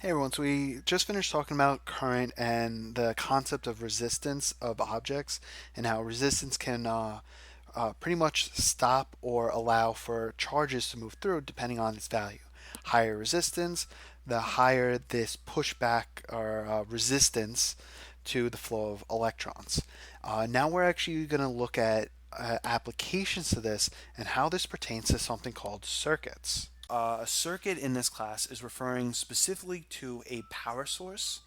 Hey everyone, so we just finished talking about current and the concept of resistance of objects and how resistance can pretty much stop or allow for charges to move through depending on its value. Higher resistance, the higher this pushback or resistance to the flow of electrons. Now we're actually going to look at applications to this and how this pertains to something called circuits. A circuit in this class is referring specifically to a power source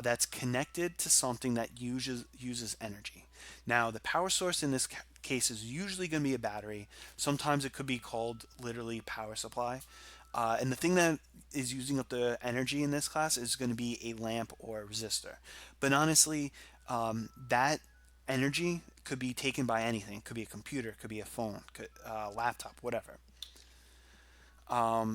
that's connected to something that uses energy. Now, the power source in this case is usually going to be a battery. Sometimes it could be called literally power supply. And the thing that is using up the energy in this class is going to be a lamp or a resistor. But honestly, that energy could be taken by anything. It could be a computer, it could be a phone, laptop, whatever.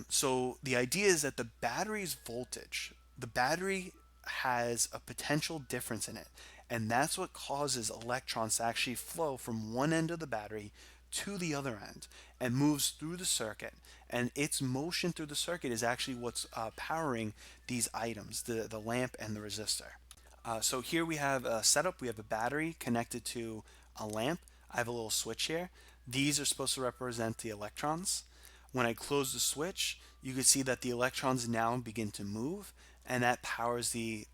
So the idea is that the battery's voltage, the battery has a potential difference in it, and that's what causes electrons to actually flow from one end of the battery to the other end and moves through the circuit. And its motion through the circuit is actually what's powering these items, the lamp and the resistor. So here we have a setup. We have a battery connected to a lamp. I have a little switch here. These are supposed to represent the electrons. When I close the switch, you can see that the electrons now begin to move, and that powers the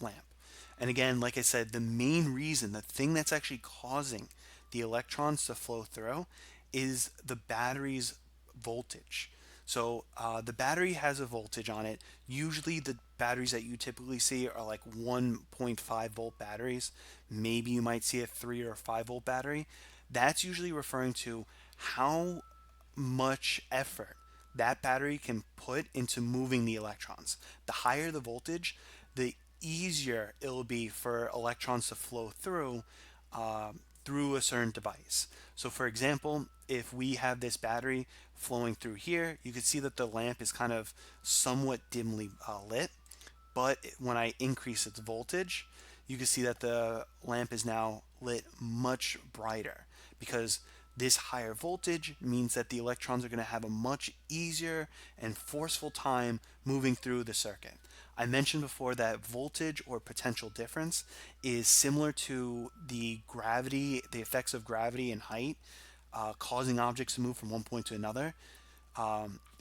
lamp. And again, like I said, the main reason, the thing that's actually causing the electrons to flow through is the battery's voltage. So the battery has a voltage on it. Usually the batteries that you typically see are like 1.5 volt batteries. Maybe you might see a 3 or 5 volt battery. That's usually referring to how much effort that battery can put into moving the electrons. The higher the voltage, the easier it'll be for electrons to flow through a certain device. So for example, if we have this battery flowing through here, you can see that the lamp is kind of somewhat dimly lit. But when I increase its voltage, you can see that the lamp is now lit much brighter because this higher voltage means that the electrons are going to have a much easier and forceful time moving through the circuit. I mentioned before that voltage or potential difference is similar to the gravity, the effects of gravity and height, causing objects to move from one point to another.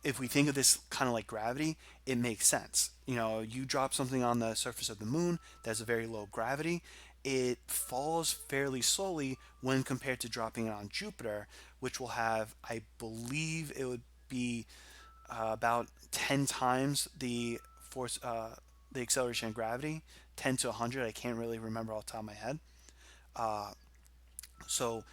If we think of this kind of like gravity, it makes sense. You know, you drop something on the surface of the moon that has a very low gravity, it falls fairly slowly when compared to dropping it on Jupiter, which will have, I believe, it would be about 10 times the acceleration of gravity, 10 to 100. I can't really remember off the top of my head. So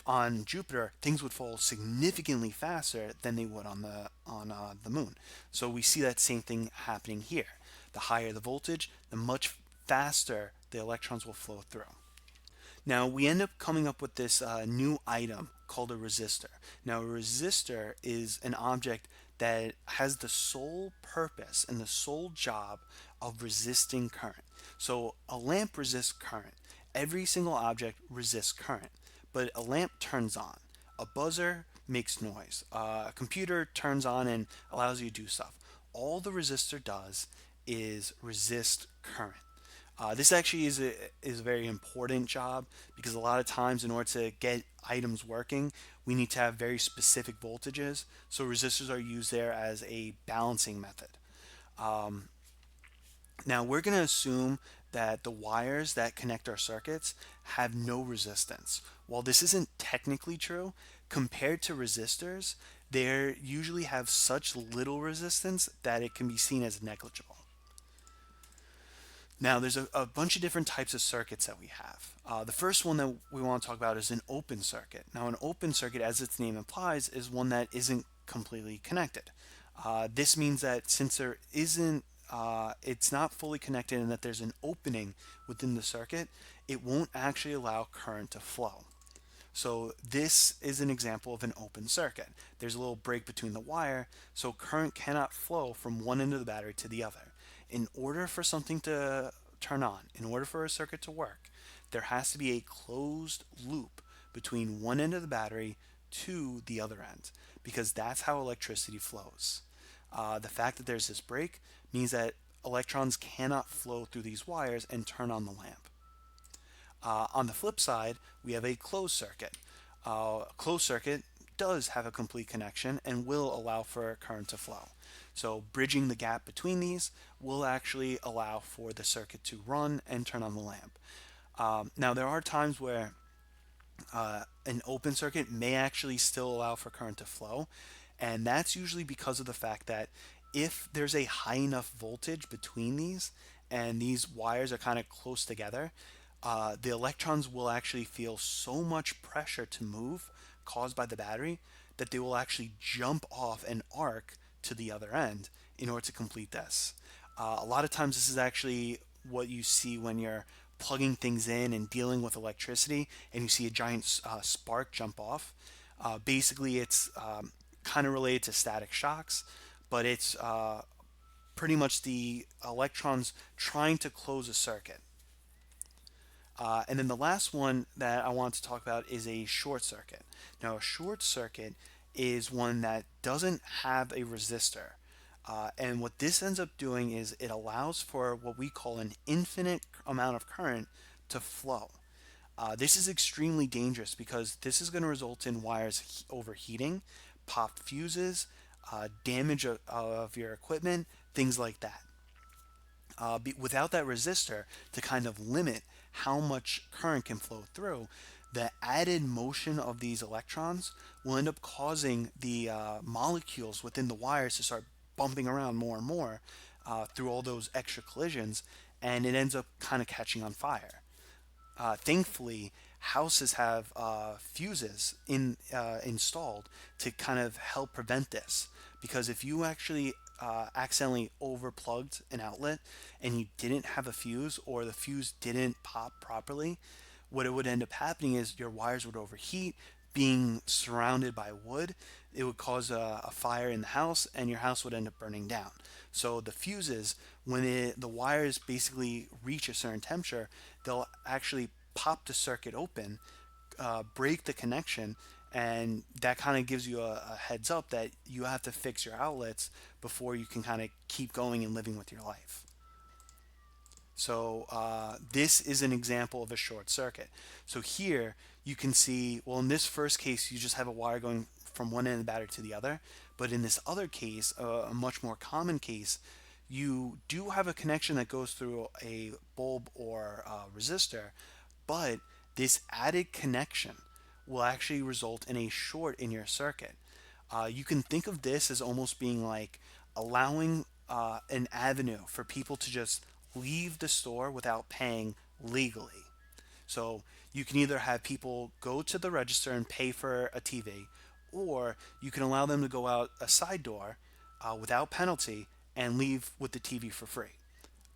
on Jupiter, things would fall significantly faster than they would on the moon. So we see that same thing happening here. The higher the voltage, the much faster the electrons will flow through. Now we end up coming up with this new item called a resistor. Now a resistor is an object that has the sole purpose and the sole job of resisting current. So a lamp resists current. Every single object resists current, but a lamp turns on. A buzzer makes noise. A computer turns on and allows you to do stuff. All the resistor does is resist current. This actually is a very important job because a lot of times in order to get items working, we need to have very specific voltages. So resistors are used there as a balancing method. Now we're going to assume that the wires that connect our circuits have no resistance. While this isn't technically true, compared to resistors, they usually have such little resistance that it can be seen as negligible. Now, there's a bunch of different types of circuits that we have. The first one that we want to talk about is an open circuit. Now, an open circuit, as its name implies, is one that isn't completely connected. This means that since there isn't, it's not fully connected and that there's an opening within the circuit, it won't actually allow current to flow. So this is an example of an open circuit. There's a little break between the wire, so current cannot flow from one end of the battery to the other. In order for something to turn on, in order for a circuit to work, there has to be a closed loop between one end of the battery to the other end, because that's how electricity flows. The fact that there's this break means that electrons cannot flow through these wires and turn on the lamp. On the flip side, we have a closed circuit. A closed circuit does have a complete connection and will allow for current to flow. So bridging the gap between these will actually allow for the circuit to run and turn on the lamp. Now there are times where an open circuit may actually still allow for current to flow, and that's usually because of the fact that if there's a high enough voltage between these and these wires are kind of close together, the electrons will actually feel so much pressure to move caused by the battery that they will actually jump off an arc to the other end in order to complete this. A lot of times, this is actually what you see when you're plugging things in and dealing with electricity, and you see a giant spark jump off. Basically, it's kind of related to static shocks, but it's pretty much the electrons trying to close a circuit. And then the last one that I want to talk about is a short circuit. Now, a short circuit is one that doesn't have a resistor. And what this ends up doing is it allows for what we call an infinite amount of current to flow. This is extremely dangerous because this is going to result in wires overheating, popped fuses, damage of your equipment, things like that. Without that resistor to kind of limit how much current can flow through, the added motion of these electrons will end up causing the molecules within the wires to start bumping around more and more through all those extra collisions, and it ends up kind of catching on fire. Thankfully, houses have fuses installed to kind of help prevent this. Because if you actually accidentally overplugged an outlet and you didn't have a fuse, or the fuse didn't pop properly, what it would end up happening is your wires would overheat. Being surrounded by wood, it would cause a fire in the house, and your house would end up burning down. So the fuses, when the wires basically reach a certain temperature, they'll actually pop the circuit open, break the connection, and that kind of gives you a heads up that you have to fix your outlets before you can kind of keep going and living with your life. So this is an example of a short circuit. So here you can see, well, in this first case, you just have a wire going from one end of the battery to the other. But in this other case, a much more common case, you do have a connection that goes through a bulb or a resistor, but this added connection will actually result in a short in your circuit. You can think of this as almost being like allowing an avenue for people to just leave the store without paying legally. So you can either have people go to the register and pay for a TV, or you can allow them to go out a side door without penalty and leave with the TV for free.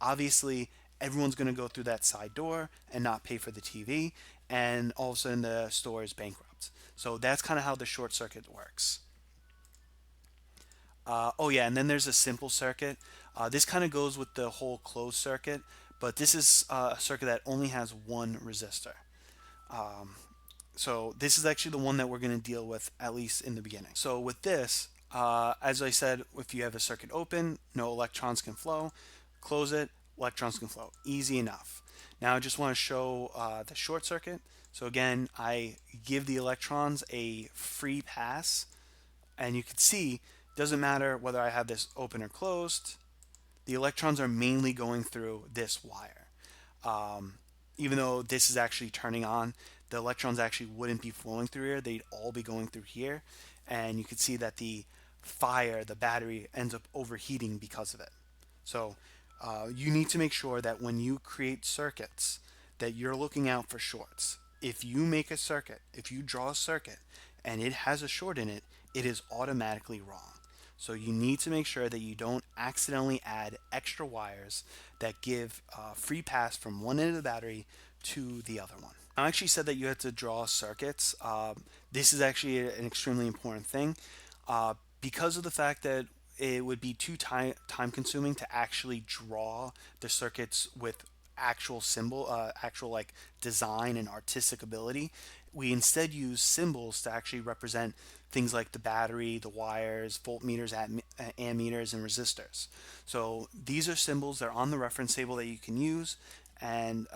Obviously, everyone's going to go through that side door and not pay for the TV, and all of a sudden the store is bankrupt. So that's kind of how the short circuit works. Oh yeah, and then there's a simple circuit. This kind of goes with the whole closed circuit, but this is a circuit that only has one resistor. So this is actually the one that we're going to deal with, at least in the beginning. So with this, as I said, if you have a circuit open, no electrons can flow. Close it, electrons can flow. Easy enough. Now I just want to show the short circuit. So again, I give the electrons a free pass, and you can see, doesn't matter whether I have this open or closed, the electrons are mainly going through this wire. Even though this is actually turning on, the electrons actually wouldn't be flowing through here. They'd all be going through here. And you can see that the battery ends up overheating because of it. So you need to make sure that when you create circuits that you're looking out for shorts. If you make a circuit, if you draw a circuit and it has a short in it, it is automatically wrong. So you need to make sure that you don't accidentally add extra wires that give free pass from one end of the battery to the other one. I actually said that you had to draw circuits. This is actually an extremely important thing because of the fact that it would be too time consuming to actually draw the circuits with actual symbol, actual like design and artistic ability. We instead use symbols to actually represent things like the battery, the wires, voltmeters, ammeters, and resistors. So these are symbols that are on the reference table that you can use, and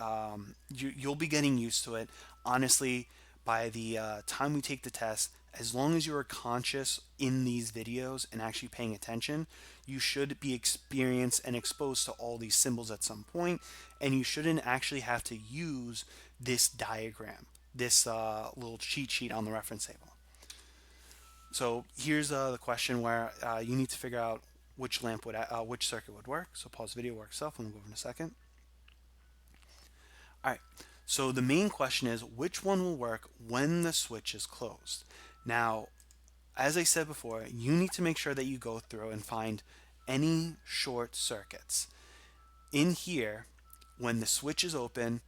you'll be getting used to it. Honestly, by the time we take the test, as long as you are conscious in these videos and actually paying attention, you should be experienced and exposed to all these symbols at some point, and you shouldn't actually have to use this diagram, this little cheat sheet on the reference table. So here's the question where you need to figure out which circuit would work. So pause the video, work itself, and we'll go over in a second. All right. So the main question is which one will work when the switch is closed. Now, as I said before, you need to make sure that you go through and find any short circuits. In here, when the switch is open,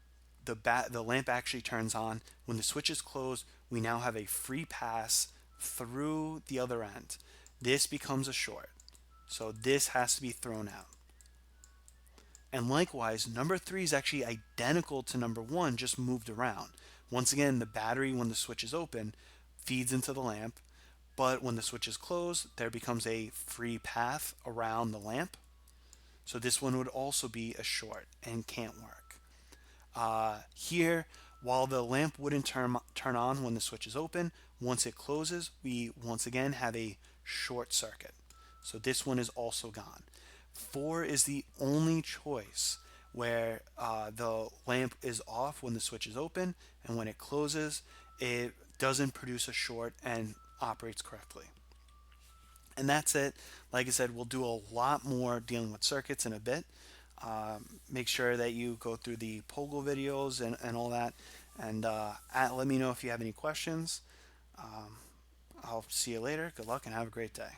the lamp actually turns on. When the switch is closed, we now have a free pass through the other end. This becomes a short. So this has to be thrown out. And likewise, number 3 is actually identical to number 1, just moved around. Once again, the battery, when the switch is open, feeds into the lamp, but when the switch is closed, there becomes a free path around the lamp. So this one would also be a short and can't work. Here, while the lamp wouldn't turn on when the switch is open, once it closes, we once again have a short circuit. So this one is also gone. 4 is the only choice where the lamp is off when the switch is open, and when it closes, it doesn't produce a short and operates correctly. And that's it. Like I said, we'll do a lot more dealing with circuits in a bit. Make sure that you go through the Pogo videos and all that. And let me know if you have any questions. I'll see you later. Good luck and have a great day.